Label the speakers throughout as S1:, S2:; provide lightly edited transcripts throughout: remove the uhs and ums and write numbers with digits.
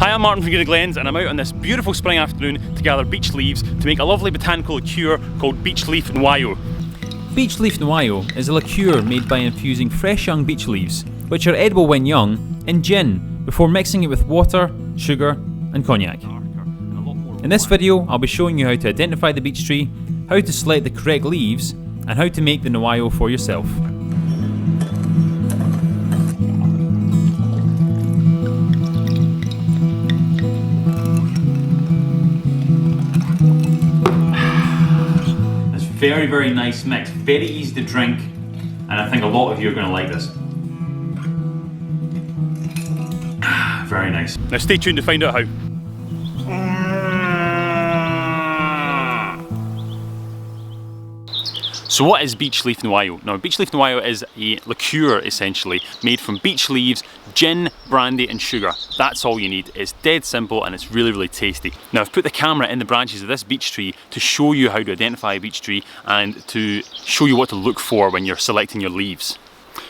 S1: Hi, I'm Martin from Glens, and I'm out on this beautiful spring afternoon to gather beech leaves to make a lovely botanical liqueur called Beech Leaf Noyau.
S2: Beech Leaf Noyau is a liqueur made by infusing fresh young beech leaves, which are edible when young, in gin before mixing it with water, sugar and cognac. In this video I'll be showing you how to identify the beech tree, how to select the correct leaves and how to make the Noyau for yourself.
S1: Very, very nice mix, very easy to drink, and I think a lot of you are going to like this. Very nice. Now stay tuned to find out how. So what is Beech Leaf Noyau? Now, Beech Leaf Noyau is a liqueur essentially made from beech leaves, gin, brandy and sugar. That's all you need. It's dead simple and it's really, really tasty. Now, I've put the camera in the branches of this beech tree to show you how to identify a beech tree and to show you what to look for when you're selecting your leaves.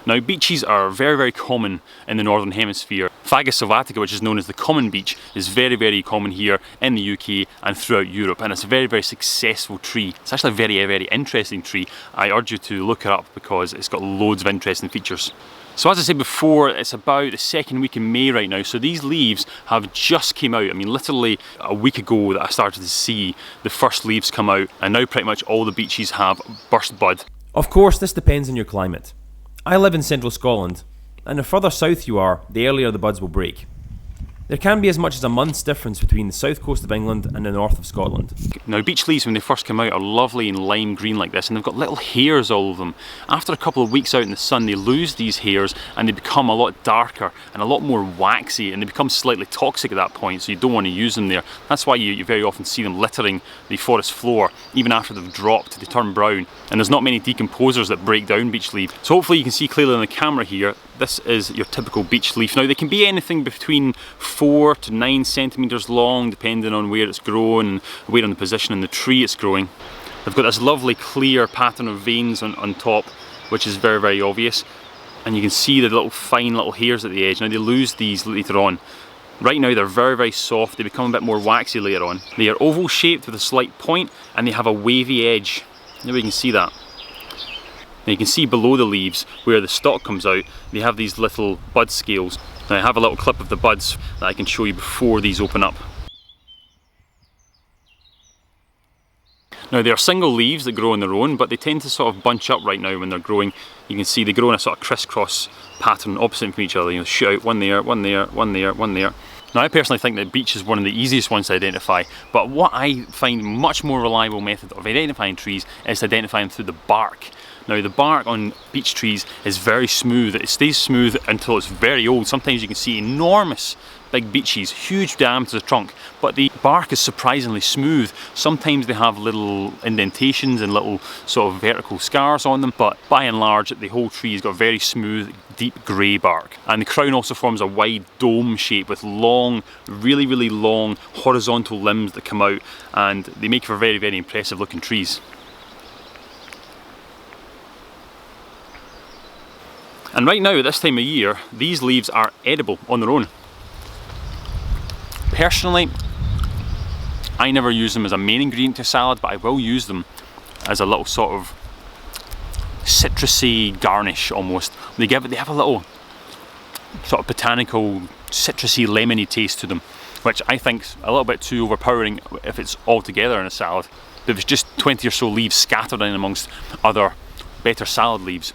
S1: Now, beeches are very, very common in the Northern Hemisphere. Fagus sylvatica, which is known as the common beech, is very, very common here in the UK and throughout Europe, and it's a very, very successful tree. It's actually a very, very interesting tree. I urge you to look it up because it's got loads of interesting features. So as I said before, it's about the second week in May right now, so these leaves have just came out. I mean, literally a week ago that I started to see the first leaves come out, and now pretty much all the beeches have burst bud.
S3: Of course, this depends on your climate. I live in central Scotland, and the further south you are, the earlier the buds will break. There can be as much as a month's difference between the south coast of England and the north of Scotland.
S1: Now, beech leaves when they first come out are lovely and lime green like this, and they've got little hairs all of them. After a couple of weeks out in the sun, they lose these hairs and they become a lot darker and a lot more waxy, and they become slightly toxic at that point, so you don't want to use them there. That's why you very often see them littering the forest floor. Even after they've dropped, they turn brown, and there's not many decomposers that break down beech leaf. So hopefully you can see clearly on the camera here, this is your typical beech leaf. Now, they can be anything between 4 to 9 centimetres long, depending on where it's grown and where on the position in the tree it's growing. They've got this lovely clear pattern of veins on top, which is very, very obvious. And you can see the little fine little hairs at the edge. Now, they lose these later on. Right now they're very, very soft. They become a bit more waxy later on. They are oval shaped with a slight point, and they have a wavy edge. Maybe you can see that. Now you can see below the leaves where the stalk comes out, they have these little bud scales. Now I have a little clip of the buds that I can show you before these open up. Now, they are single leaves that grow on their own, but they tend to sort of bunch up right now when they're growing. You can see they grow in a sort of crisscross pattern opposite from each other. You shoot out one there, one there, one there, one there. Now, I personally think that beech is one of the easiest ones to identify, but what I find much more reliable method of identifying trees is to identify them through the bark. Now, the bark on beech trees is very smooth. It stays smooth until it's very old. Sometimes you can see enormous big beeches, huge diameters of trunk, but the bark is surprisingly smooth. Sometimes they have little indentations and little sort of vertical scars on them, but by and large the whole tree has got very smooth, deep grey bark. And the crown also forms a wide dome shape with long, really, really long horizontal limbs that come out, and they make for very, very impressive looking trees. And right now, at this time of year, these leaves are edible on their own. Personally, I never use them as a main ingredient to salad, but I will use them as a little sort of citrusy garnish almost. They have a little sort of botanical, citrusy, lemony taste to them, which I think's a little bit too overpowering if it's all together in a salad. But if it's just 20 or so leaves scattered in amongst other better salad leaves,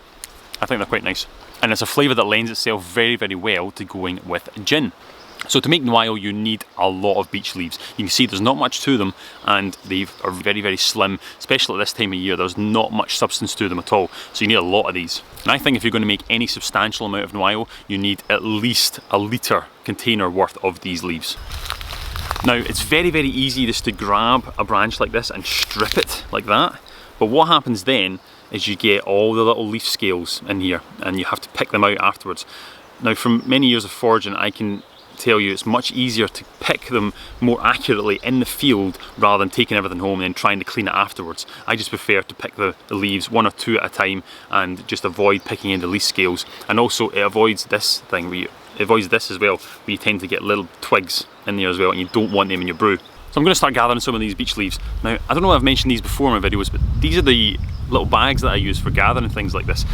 S1: I think they're quite nice. And it's a flavour that lends itself very, very well to going with gin. So to make Noyau, you need a lot of beech leaves. You can see there's not much to them, and they are very, very slim, especially at this time of year. There's not much substance to them at all, so you need a lot of these. And I think if you're going to make any substantial amount of Noyau, you need at least a litre container worth of these leaves. Now, it's very, very easy just to grab a branch like this and strip it like that, but what happens then is you get all the little leaf scales in here, and you have to pick them out afterwards. Now, from many years of foraging, I can tell you it's much easier to pick them more accurately in the field rather than taking everything home and then trying to clean it afterwards. I just prefer to pick the leaves one or two at a time and just avoid picking in the leaf scales. And also it avoids this thing where avoids this as well, where you tend to get little twigs in there as well, and you don't want them in your brew. So I'm going to start gathering some of these beech leaves. Now, I don't know if I've mentioned these before in my videos, but these are the little bags that I use for gathering things like this.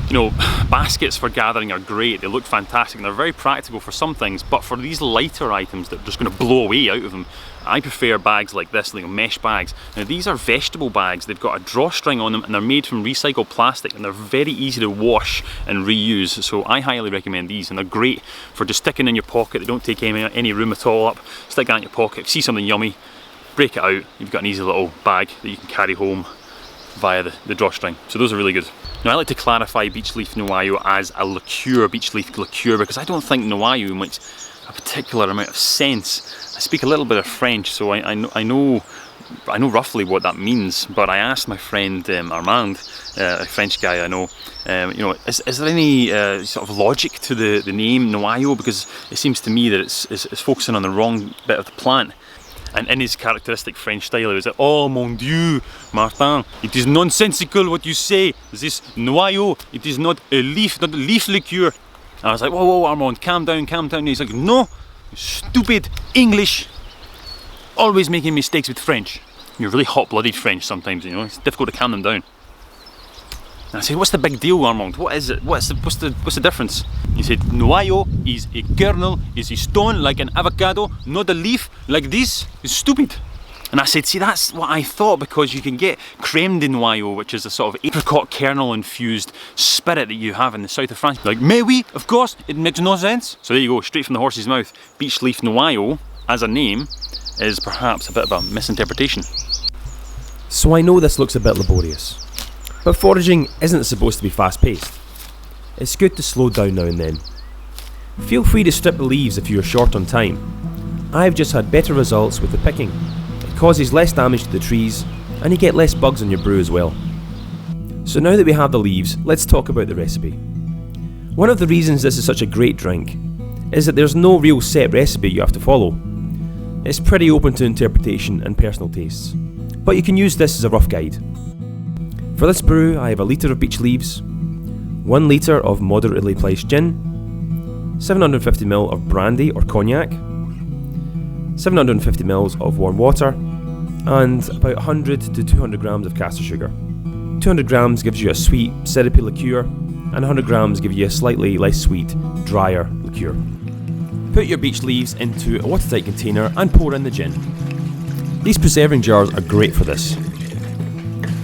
S1: You know, baskets for gathering are great, they look fantastic, and they're very practical for some things, but for these lighter items that are just going to blow away out of them, I prefer bags like this, like mesh bags. Now these are vegetable bags, they've got a drawstring on them and they're made from recycled plastic, and they're very easy to wash and reuse, so I highly recommend these, and they're great for just sticking in your pocket. They don't take any room at all up. Stick that in your pocket, if you see something yummy, break it out, you've got an easy little bag that you can carry home via the drawstring. So those are really good. Now I like to clarify Beech Leaf Noyau as a liqueur, beech leaf liqueur, because I don't think Noyau makes a particular amount of sense. I speak a little bit of French, so I know roughly what that means, but I asked my friend Armand, a French guy I know, you know, is there any sort of logic to the name Noyau, because it seems to me that it's focusing on the wrong bit of the plant. And in his characteristic French style, he was like, "Oh mon Dieu, Martin, it is nonsensical what you say. This Noyau, it is not a leaf, not a leaf liqueur." And I was like, "Whoa, Armand, calm down, calm down." And he's like, "No, stupid English, always making mistakes with French. You're really hot-blooded French sometimes, you know. It's difficult to calm them down." And I said, "What's the big deal, Armand? What is it? What's the difference?" He said, "Noyau is a kernel, is a stone like an avocado, not a leaf like this. It's stupid." And I said, "See, that's what I thought, because you can get creme de noyau, which is a sort of apricot kernel infused spirit that you have in the south of France." Like, "Mais oui, of course, it makes no sense." So there you go, straight from the horse's mouth. Beech Leaf Noyau, as a name, is perhaps a bit of a misinterpretation.
S3: So I know this looks a bit laborious, but foraging isn't supposed to be fast-paced. It's good to slow down now and then. Feel free to strip the leaves if you are short on time. I've just had better results with the picking. It causes less damage to the trees, and you get less bugs on your brew as well. So now that we have the leaves, let's talk about the recipe. One of the reasons this is such a great drink is that there's no real set recipe you have to follow. It's pretty open to interpretation and personal tastes, but you can use this as a rough guide. For this brew, I have a litre of beech leaves, 1 litre of moderately priced gin, 750ml of brandy or cognac, 750ml of warm water, and about 100 to 200 grams of caster sugar. 200 grams gives you a sweet, syrupy liqueur, and 100 grams give you a slightly less sweet, drier liqueur. Put your beech leaves into a watertight container and pour in the gin. These preserving jars are great for this.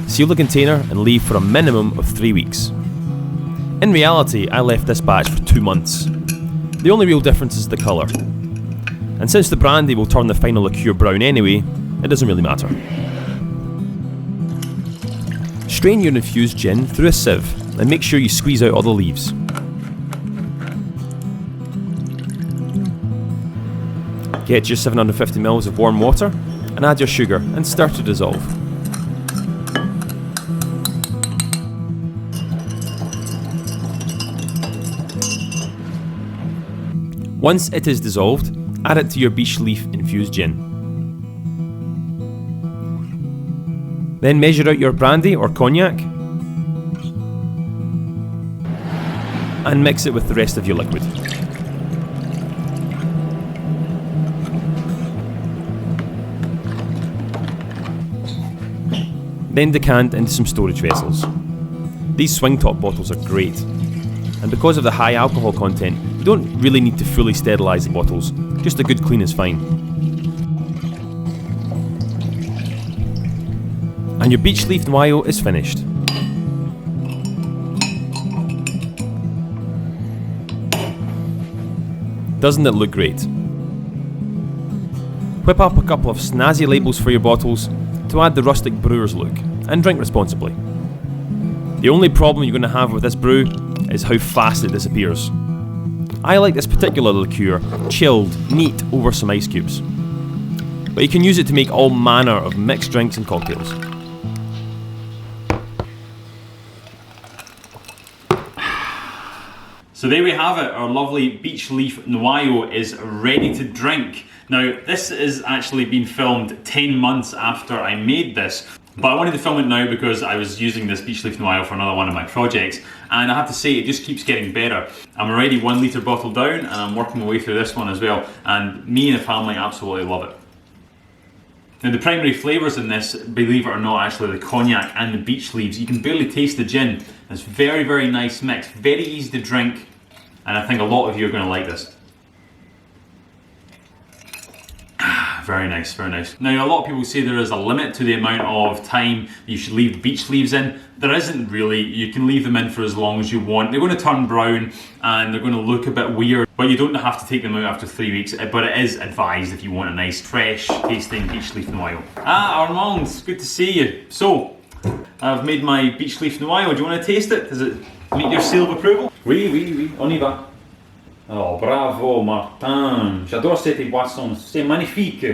S3: Seal the container and leave for a minimum of 3 weeks. In reality, I left this batch for 2 months. The only real difference is the colour. And since the brandy will turn the final liqueur brown anyway, it doesn't really matter. Strain your infused gin through a sieve and make sure you squeeze out all the leaves. Get your 750ml of warm water and add your sugar and stir to dissolve. Once it is dissolved, add it to your beech leaf infused gin. Then measure out your brandy or cognac and mix it with the rest of your liquid. Then decant into some storage vessels. These swing top bottles are great, and because of the high alcohol content, you don't really need to fully sterilise the bottles, just a good clean is fine. And your Beech Leaf Noyau is finished. Doesn't it look great? Whip up a couple of snazzy labels for your bottles to add the rustic brewer's look, and drink responsibly. The only problem you're going to have with this brew is how fast it disappears. I like this particular liqueur chilled, neat over some ice cubes. But you can use it to make all manner of mixed drinks and cocktails.
S1: So there we have it, our lovely Beech Leaf Noyau is ready to drink. Now this has actually been filmed 10 months after I made this. But I wanted to film it now because I was using this Beech Leaf Noyau for another one of my projects, and I have to say it just keeps getting better. I'm already 1 litre bottle down, and I'm working my way through this one as well, and me and the family absolutely love it. Now the primary flavours in this, believe it or not, actually the cognac and the beech leaves. You can barely taste the gin. It's very, very nice mix, very easy to drink, and I think a lot of you are going to like this. Very nice, very nice. Now a lot of people say there is a limit to the amount of time you should leave the beech leaves in. There isn't really. You can leave them in for as long as you want. They're going to turn brown and they're going to look a bit weird, but you don't have to take them out after 3 weeks, but it is advised if you want a nice fresh tasting Beech Leaf Noyau. Ah, Armand, good to see you. So, I've made my Beech Leaf Noyau. Do you want to taste it? Does it meet your seal of approval?
S2: Oui, oui, oui, on y va. Oh, bravo, Martin. J'adore cette boisson. C'est magnifique.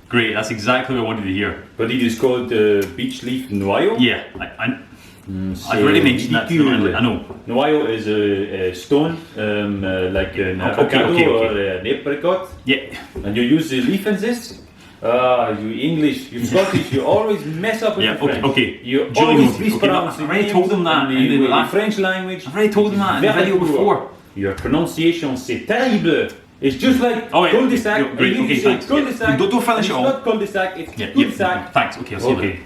S1: Great, that's exactly what I wanted to hear.
S2: But it is called Beech Leaf Noyau?
S1: Yeah, I've already mentioned that to them, I know.
S2: Noyau is a stone, like an avocado or an apricot.
S1: Yeah.
S2: And you use the leaf in this? You English, you Scottish, you always mess up with the French.
S1: Okay.
S2: You
S1: Julie
S2: always
S1: knows.
S2: mispronounce the
S1: I've already
S2: names
S1: told them that
S2: in the
S1: that
S2: French language.
S1: I've already told them that in the video before.
S2: Your pronunciation, c'est terrible. It's just like cul-de-sac.
S1: Great, okay, thanks.
S2: Cul-de-sac.
S1: Don't finish it all.
S2: It's not cul-de-sac, it's cul-de-sac.
S1: Thanks, okay, I'll see you later.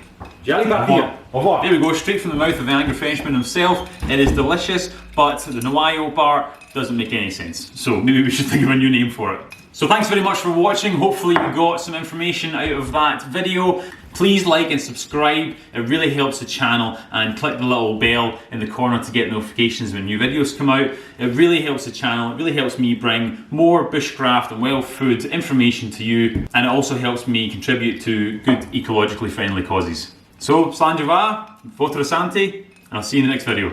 S2: J'allais partir. Au revoir.
S1: There we go, straight from the mouth of the angry Frenchman himself. It is delicious, but the Noyau part doesn't make any sense. So maybe we should think of a new name for it. So thanks very much for watching. Hopefully you got some information out of that video. Please like and subscribe. It really helps the channel, and click the little bell in the corner to get notifications when new videos come out. It really helps the channel. It really helps me bring more bushcraft and wild food information to you, and it also helps me contribute to good ecologically friendly causes. So, Slanjava, Fotrasante, and I'll see you in the next video.